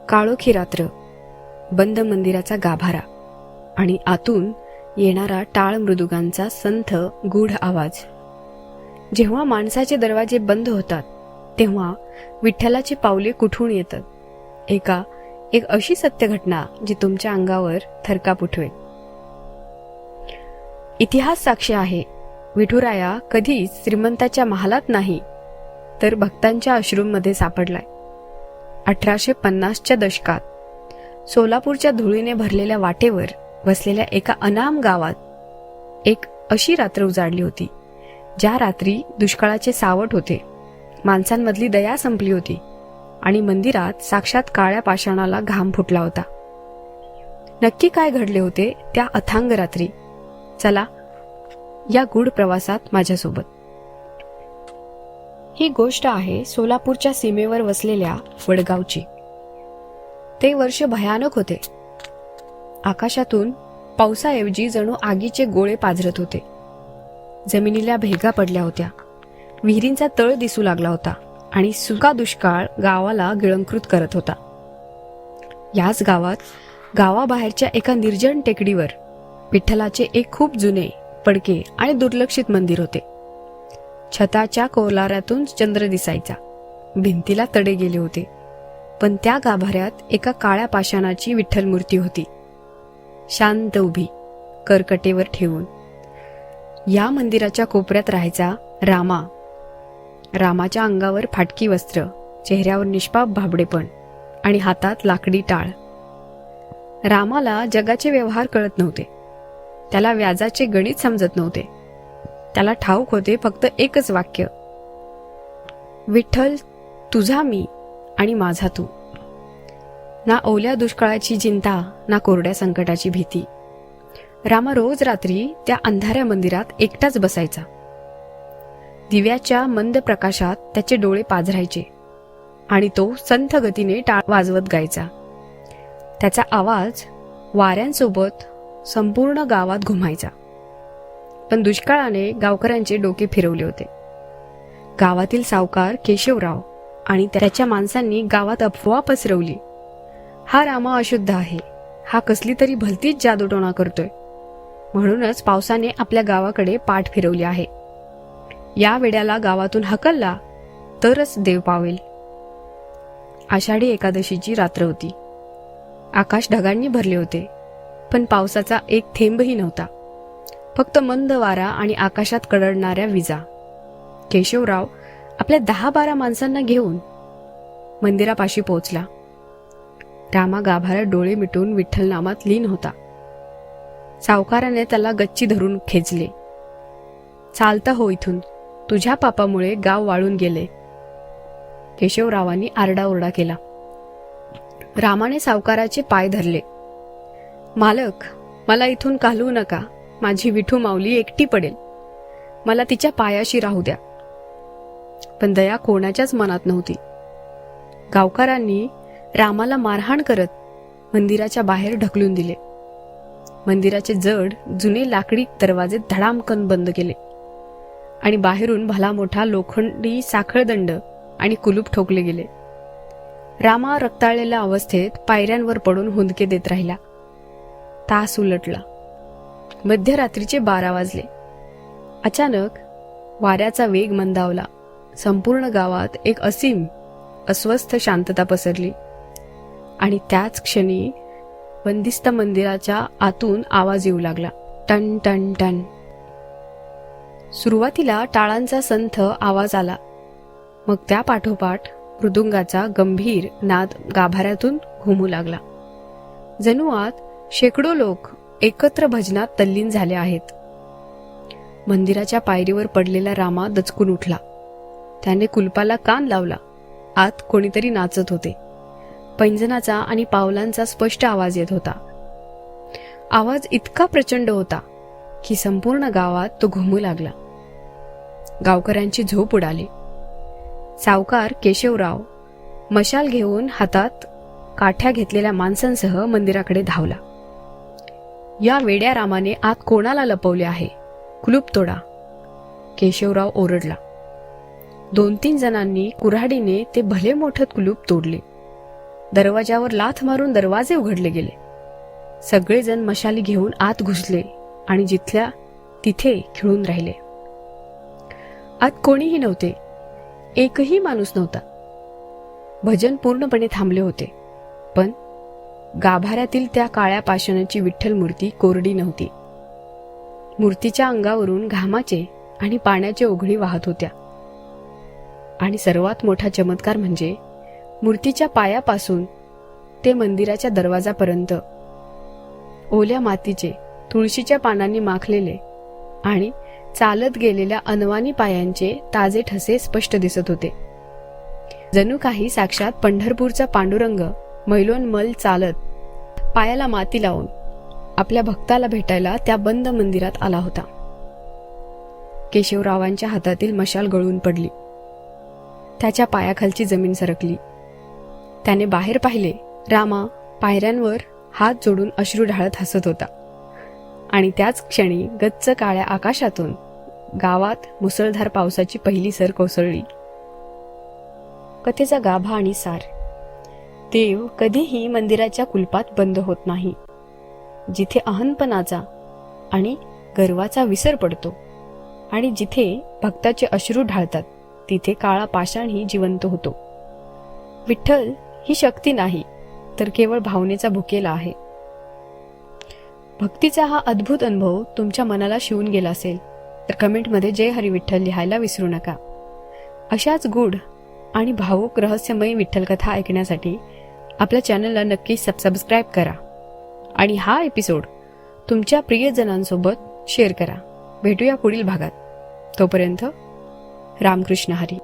काळोखी रात्र, बंद मंदिराचा गाभारा आणि आतून येणारा टाळ मृदुगांचा संथ गूढ आवाज. जेव्हा माणसाचे दरवाजे बंद होतात तेव्हा विठ्ठलाची पावले कुठून येतात. एक अशी सत्य घटना जी तुमच्या अंगावर थरकाप उठवेल. इतिहास साक्षी आहे, विठुराया कधीच श्रीमंताच्या महालात नाही तर भक्तांच्या अश्रूंमध्ये सापडलाय. 1850च्या दशकात सोलापूरच्या धुळीने भरलेल्या वाटेवर वसलेल्या एका अनाम गावात एक अशी रात्र उजाडली होती, ज्या रात्री दुष्काळाचे सावट होते, माणसांमधली दया संपली होती आणि मंदिरात साक्षात काळ्या पाषाणाला घाम फुटला होता. नक्की काय घडले होते त्या अथांग रात्री? चला या गूढ प्रवासात माझ्यासोबत. ही गोष्ट आहे सोलापूरच्या सीमेवर वसलेल्या वडगावची. ते वर्ष भयानक होते. आकाशातून पावसाऐवजी जणू आगीचे गोळे पाझरत होते. जमिनीला भेगा पडल्या होत्या, विहिरींचा तळ दिसू लागला होता आणि सुका दुष्काळ गावाला गिळंकृत करत होता. याच गावात गावाबाहेरच्या एका निर्जन टेकडीवर विठ्ठलाचे एक खूप जुने, पडके आणि दुर्लक्षित मंदिर होते. छताच्या कोलाऱ्यातून चंद्र दिसायचा, भिंतीला तडे गेले होते, पण त्या गाभाऱ्यात एका काळ्या पाषाणाची विठ्ठल मूर्ती होती, शांत उभी, करकटेवर ठेवून. या मंदिराच्या कोपऱ्यात राहायचा रामा. रामाच्या अंगावर फाटकी वस्त्र, चेहऱ्यावर निष्पाप भाबडेपण आणि हातात लाकडी टाळ. रामाला जगाचे व्यवहार कळत नव्हते, त्याला व्याजाचे गणित समजत नव्हते. त्याला ठाऊक होते फक्त एकच वाक्य, विठ्ठल तुझा मी आणि माझा तू. ना ओल्या दुष्काळाची चिंता, ना कोरड्या संकटाची भीती. रामा रोज रात्री त्या अंधाऱ्या मंदिरात एकटाच बसायचा. दिव्याच्या मंद प्रकाशात त्याचे डोळे पाझरायचे आणि तो संथ गतीने टाळ वाजवत गायचा. त्याचा आवाज वाऱ्यांसोबत संपूर्ण गावात घुमायचा. पण दुष्काळाने गावकऱ्यांचे डोके फिरवले होते. गावातील सावकार केशवराव आणि त्याच्या माणसांनी गावात अफवा पसरवली, हा रामा अशुद्ध आहे, हा कसली तरी भलतीच जादूटोणा करतोय, म्हणूनच पावसाने आपल्या गावाकडे पाठ फिरवली आहे. या वेड्याला गावातून हकलला तरच देव पावेल. आषाढी एकादशीची रात्र होती. आकाश ढगांनी भरले होते, पण पावसाचा एक थेंबही नव्हता. फक्त मंद वारा आणि आकाशात कडकडणाऱ्या विजा. केशवराव आपल्या 10-12 माणसांना घेऊन मंदिरापाशी पोहोचला. रामा गाभाऱ्यात डोळे मिटून विठ्ठल नामात लीन होता. सावकाराने त्याला गच्ची धरून खेचले. चालता हो इथून, तुझ्या पापामुळे गाव वाळून गेले. केशवरावांनी आरडाओरडा केला. रामाने सावकाराचे पाय धरले. मालक, मला इथून घालवू नका, माझी विठू माऊली एकटी पडेल, मला तिच्या पायाशी राहू द्या. पण दया कोणाच्याच मनात नव्हती. गावकऱ्यांनी रामाला मारहाण करत मंदिराच्या बाहेर ढकलून दिले. मंदिराचे जड जुने लाकडी दरवाजे धडामकन बंद केले आणि बाहेरून भला मोठा लोखंडी साखळदंड आणि कुलूप ठोकले गेले. रामा रक्ताळलेल्या अवस्थेत पायऱ्यांवर पडून हुंदके देत राहिला. तास उलटला. मध्यरात्रीचे 12 वाजले. अचानक वाऱ्याचा वेग मंदावला. संपूर्ण गावात एक असीम अस्वस्थ शांतता पसरली आणि त्याच क्षणी बंदिस्त मंदिराच्या आतून आवाज येऊ लागला, टन टन टन. सुरुवातीला टाळांचा संथ आवाज आला, मग त्या पाठोपाठ मृदुंगाचा गंभीर नाद गाभाऱ्यातून घुमू लागला. जणू आत शेकडो लोक एकत्र भजनात तल्लीन झाले आहेत. मंदिराच्या पायरीवर पडलेला रामा दचकून उठला. त्याने कुलपाला कान लावला. आत कोणीतरी नाचत होते. पैंजनाचा आणि पावलांचा स्पष्ट आवाज येत होता. आवाज इतका प्रचंड होता की संपूर्ण गावात तो घुमू लागला. गावकऱ्यांची झोप उडाली. सावकार केशवराव मशाल घेऊन हातात काठ्या घेतलेल्या माणसांसह मंदिराकडे धावला. या वेड्या रामाने आत कोणाला लपवले आहे? कुलूप तोडा. केशवराव ओरडला. 2-3 जणांनी कुऱ्हाडीने ते भले मोठं कुलूप तोडले. दरवाजावर लाथ मारून दरवाजे उघडले गेले. सगळेजण मशाली घेऊन आत घुसले आणि जिथल्या तिथे खिळून राहिले. आत कोणीही नव्हते. एकही माणूस नव्हता. भजन पूर्णपणे थांबले होते, पण गाभाऱ्यातील त्या काळ्या पाषाणाची विठ्ठल मूर्ती कोरडी नव्हती. मूर्तीच्या अंगावरून घामाचे आणि पाण्याचे ओघळी वाहत होत्या. आणि सर्वात मोठा चमत्कार म्हणजे मूर्तीच्या पायापासून ते मंदिराच्या दरवाजापर्यंत ओल्या मातीचे, तुळशीच्या पानांनी माखलेले आणि चालत गेलेल्या अनवाणी पायांचे ताजे ठसे स्पष्ट दिसत होते. जणू काही साक्षात पंढरपूरचा पांडुरंग मैलोनमल चालत, पायाला माती लावून आपल्या भक्ताला भेटायला त्या बंद मंदिरात आला होता. केशवरावांच्या हातातील मशाल गळून पडली. त्याच्या पायाखालची जमीन सरकली. त्याने बाहेर पाहिले. रामा पायऱ्यांवर हात जोडून अश्रू ढाळत हसत होता. आणि त्याच क्षणी गच्च काळ्या आकाशातून गावात मुसळधार पावसाची पहिली सर कोसळली. कथेचा गाभा आणि सार. देव कधीही मंदिराच्या कुलपात बंद होत नाही. जिथे अहंपणाचा आणि गर्वाचा विसर पडतो आणि जिथे भक्ताचे अश्रू ढाळतात, तिथे काळा पाषाणही जिवंत होतो. विठ्ठल ही शक्ती नाही, तर केवळ भावनेचा भुकेला आहे. भक्तीचा हा अद्भुत अनुभव तुमच्या मनाला शिवून गेला असेल तर कमेंटमध्ये जय हरी विठ्ठल लिहायला विसरू नका. अशाच गूढ आणि भावूक रहस्यमयी विठ्ठल कथा ऐकण्यासाठी आपल्या चॅनलला नक्की सबस्क्राईब करा आणि हा एपिसोड तुमच्या प्रियजनांसोबत शेअर करा. भेटूया पुढील भागात. तोपर्यंत रामकृष्ण हरी.